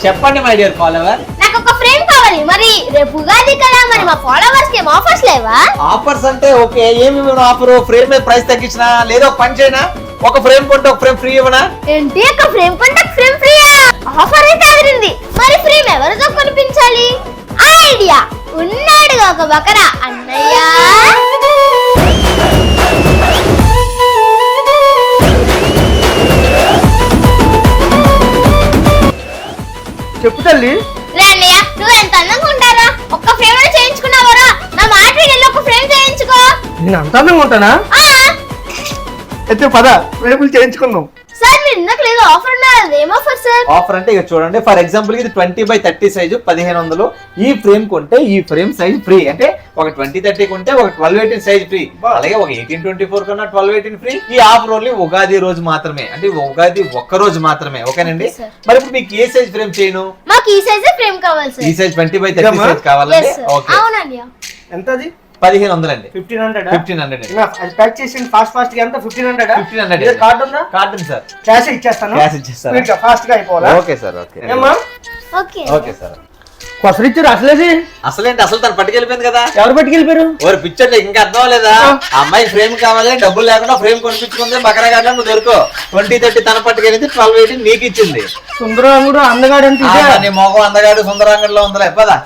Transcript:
చెప్పండి my dear follower. నాకు ఒక ఫ్రేమ్ కావాలి. మరి రేపు ఉగాది కదా, మరి మా ఫాలోవర్స్ కి ఏం ఆఫర్స్ లేవా? ఆఫర్స్ అంటే ఓకే, ఏమి ఆఫర్? ఫ్రేమ్ మీద ప్రైస్ తగ్గించినా లేదా ఒక పని చేయనా, ఒక ఫ్రేమ్ కొంటే ఒక ఫ్రేమ్ ఫ్రీ ఇవ్వనా? ఏంటి, ఒక ఫ్రేమ్ కొంటే ఫ్రేమ్ ఫ్రీయా? ఆఫర్ అయితే అదిరింది. మరి ఫ్రేమ్ ఎవరితో కొనిపించాలి? ఐడియా ఉన్నాడుగా ఒక బకరా అన్నయ్య. చెప్పు తల్లి. రే అన్నయ్య, నువ్వు ఎంత అందంగా ఉంటారా? ఒక్క ఫ్రేమ్ చేయించుకున్నావరా? నా మాట వెళ్ళి ఒక ఫ్రేమ్ చేయించుకో. నేను అంత అందంగా ఉంటానా? అయితే పద ఫ్రేములు చేయించుకుందాం. సార్ మీరు ఇందాక లేదు ఆఫర్ ఉన్నారు, ఏం ఆఫర్ సార్? ఆఫర్ అంటే ఇక చూడండి, ఫర్ ఎగ్జాంపుల్ ఇది 20x30 సైజు 1500. ఈ ఫ్రేమ్ కొంటే ఈ ఫ్రేమ్ సైజ్ ఫ్రీ. అంటే ఒక 20x30 కొంటే ఒక 12x18 సైజ్ ఫ్రీ. అలాగే ఒక 18x24 కన్నా 12x18 ఫ్రీ. ఈ ఆఫర్ ఓన్లీ ఉగాది రోజు మాత్రమే, అంటే ఉగాది ఒక్క రోజు మాత్రమే. ఓకేనండి. మరి ఇప్పుడు మీకు ఏ సైజ్ ఫ్రేమ్ చేయను? మాకు ఈ సైజ్ ఫ్రేమ్ కావాలి సార్. ఈ సైజ్ 20x30 సైజ్ కావాలండి. ఓకే, అవునండి. ఎంత అది? 1500 అండి. 1500. 1500 అది ప్యాక్ చేసి ఫాస్ట్ గా ఎంత? 1500. 1500 కార్డు ఉందా? కార్డు ఉంది సార్. క్యాష్ ఇచ్చేస్తాను. క్యాష్ ఇచ్చేస్తారా? ఫాస్ట్ గా అయిపోవాలా? Okay sir. ఓకే ఏమ్మా ఓకే ఓకే సార్. కొసలు ఇచ్చారు అసలేది? అసలేంటి, అసలు తను పట్టుకెళ్ళిపోయింది కదా. ఎవరు పట్టుకెళ్ళిపోయారు? ఓరి పిక్చర్ ఇంకా అర్థం అవ్వలేదా? ఆ అమ్మాయి ఫ్రేమ్ కావాలి, డబ్బులు లేకుండా ఫ్రేమ్ కొనిపించుకుంది. బకరా గార్డెన్ నువ్వు దొరుకో 20x30 తన పట్టుకెళ్ళింది, 12x18 నీకు ఇచ్చింది. సుందరంగుడు అందగాడు అంటే నీ మొగం అందగాడు సుందరాంగడిలో ఉందలే పదా.